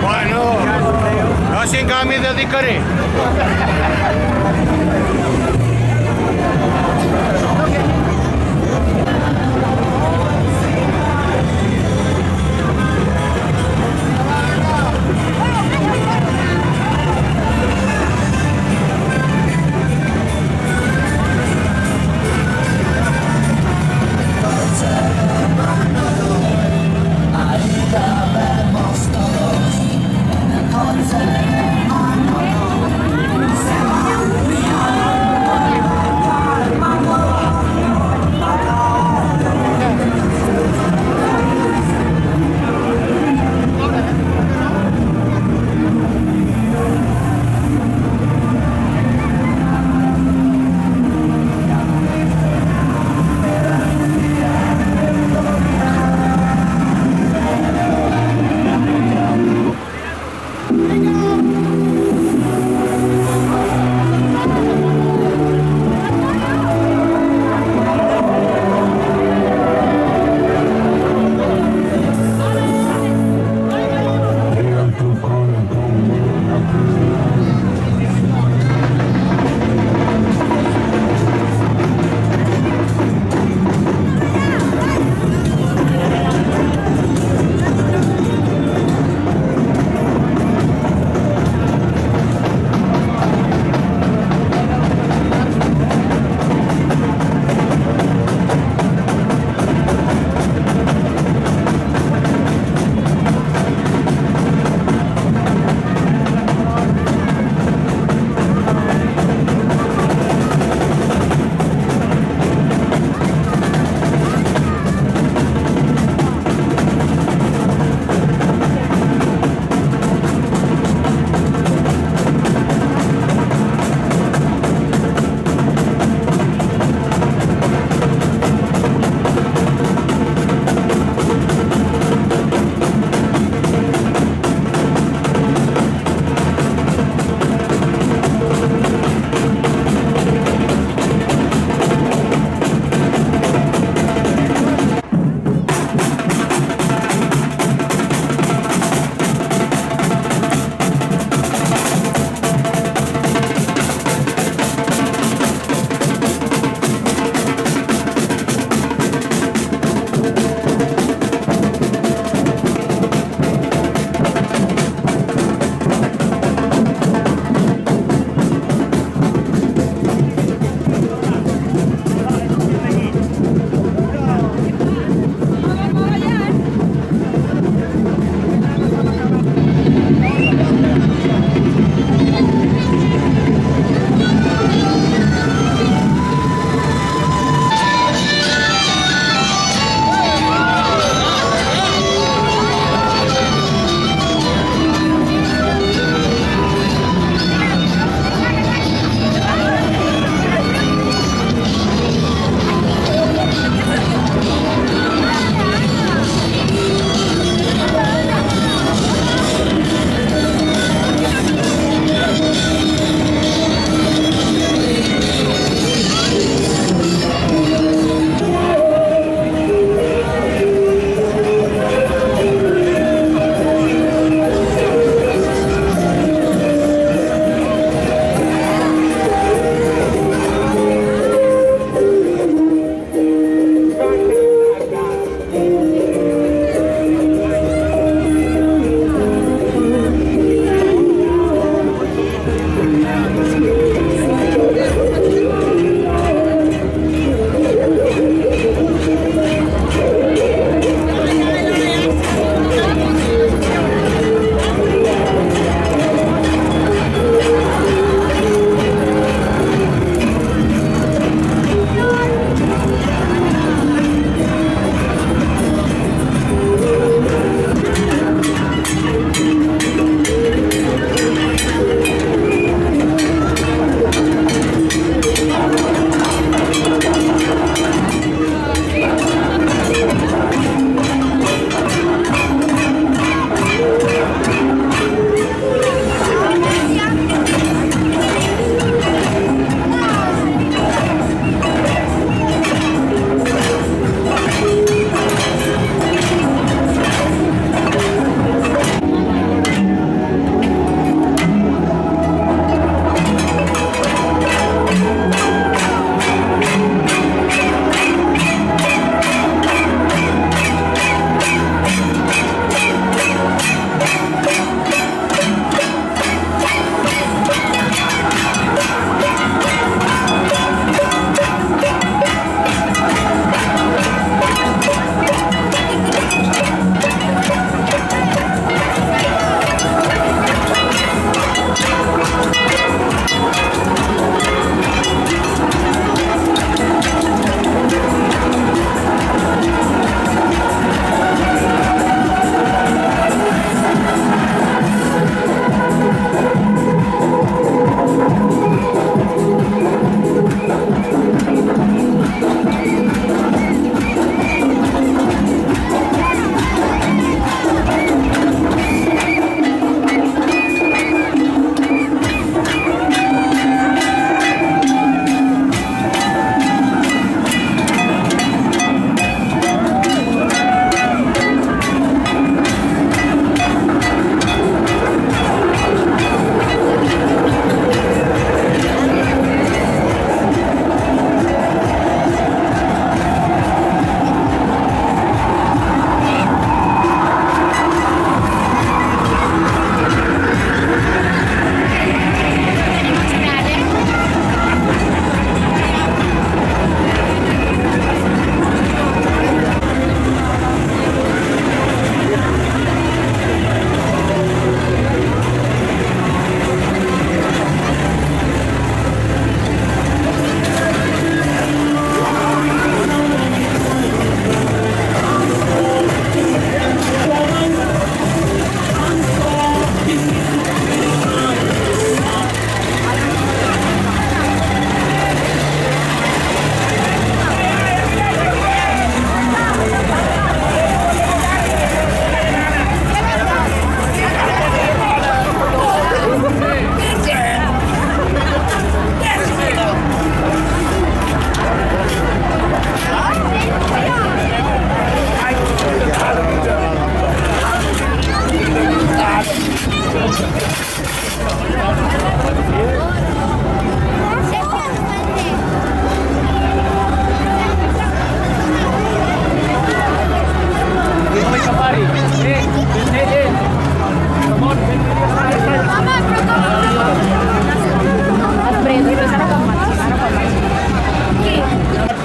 Bueno, no sin que mi dedicaré.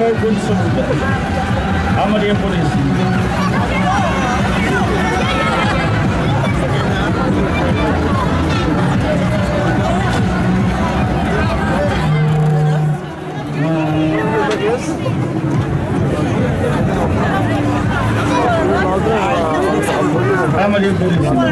molt concebuda. A Maria Puríssima. A Maria Puríssima.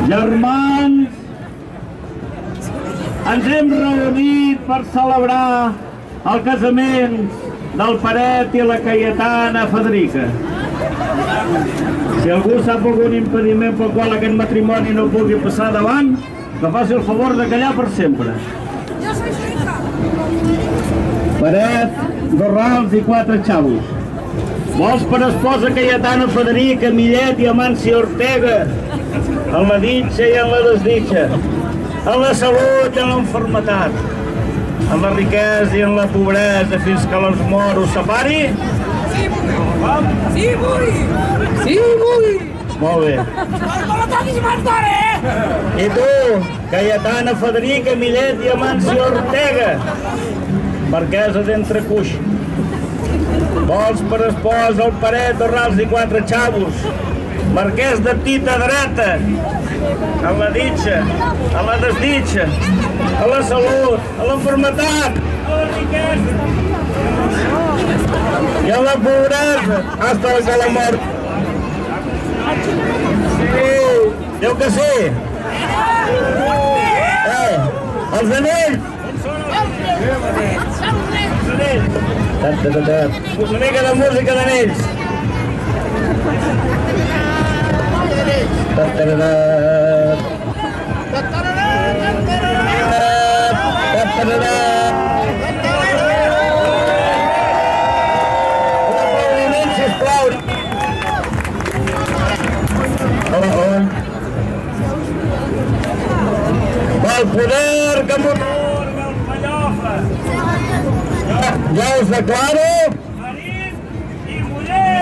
Germans, ens hem reunit per celebrar el casament del Peret i la Cayetana Federica. Si algú sap algun impediment pel qual aquest matrimoni no pugui passar davant, que faci el favor de callar per sempre. Peret, 2 rals i 4 xavos. Vols per esposa Cayetana Federica, Millet i Amància Ortega, en la ditxa i en la desditxa, en la salut i en l'enfermetat, en la riquesa i en la pobresa, fins que els moros separi? Sí, vull! Sí, vull! Molt bé. No la toquis més d'hora, eh? I tu, Cayetana Federica, Millet i Amància Ortega, marquesa d'Entrecuix, vols per esposa el Peret, 2 rals i 4 xavos, marquès de Tita Dreta, a la ditxa, a la desditxa, a la salut, a l'enfermetat, a la riquesa i a la pobresa, hasta la mort. Sí, diu que sí. Els anells! Una mica de música d'anells. El poder que m'otorga el Pallofa. Ja us declaro marit i muller.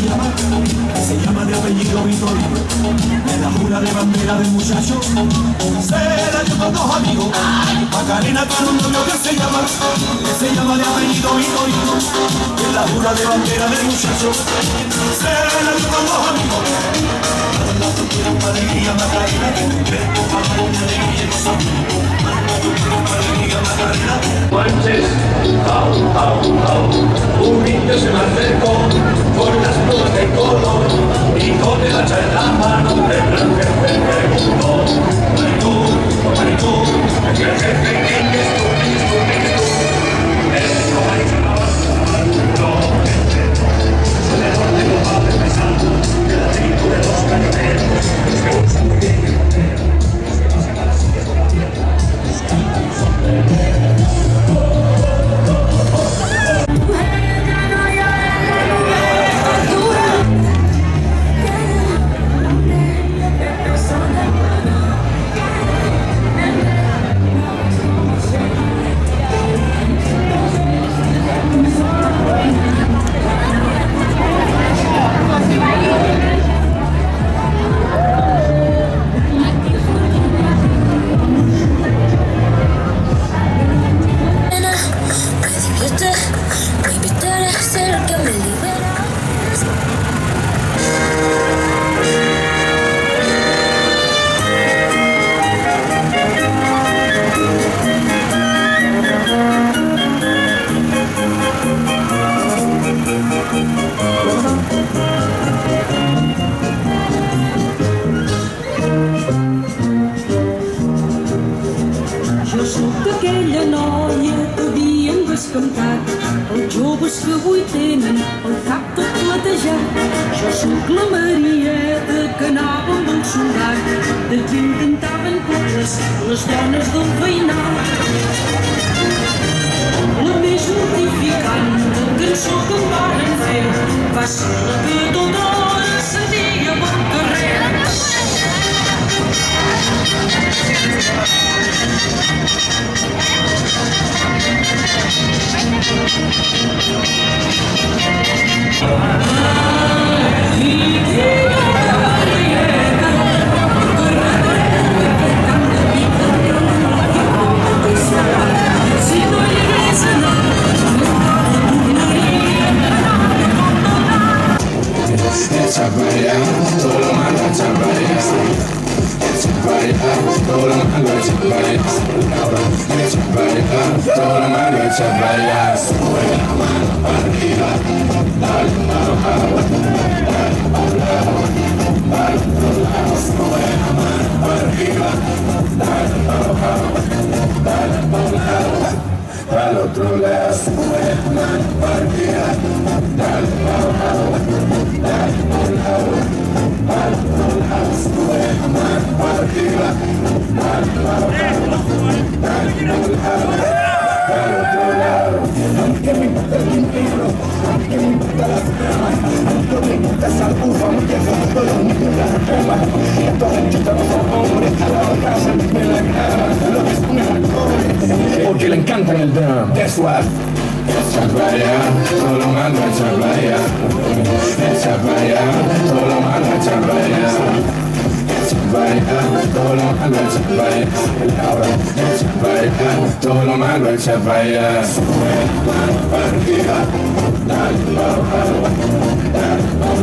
se llama de apellido Vitorino, en la jura de bandera del muchacho, se la dio con dos amigos. Macarena tiene un novio que se llama de apellido Vitorino, en la jura de bandera del muchacho, se la dio con dos amigos. Una alegría Macarena, una alegría Macarena. Manches, au, au, au, un indio se me acercó con las plumas de color y con el hacha en la mano el gran jefe me preguntó: Maricú, el jefe, ¿quién es tú? Eres como no, de dónde lo va a empezar, de la tribu de los cañoneros, los que usan muy bien el mortero, los que pasan a la silla todavía, los que andan sombrero. Jo sóc aquella noia que havien descantat, els joves que avui tenen el cap tot platejat. Jo sóc la Marieta que anava amb el soldat, de qui intentaven coses les dones del veïnat. La més mortificant cançó que em varen fer va ser la que tothom sentia pel carrer. Al otro lado, sube la mano para arriba, dale para abajo, dale por un lado, al otro lado, sube la mano para arriba, dale para abajo, dale por un lado, al otro lado. Aunque me importa el dinero, aunque me importa la fama, aunque me importa esa uva, aunque todo lo mismo la cama, estos artistas no son hombres, a la casa me la cara, lo que son actores, porque le encantan el drum, that's why. Echa para allá, todo lo malo echa para allá. Echa para allá, todo lo malo echa para allá. Echa para allá, todo lo malo echa para allá. Ahora, echa para allá, todo lo malo echa para allá. Sube la mano para arriba, dale para abajo, dale para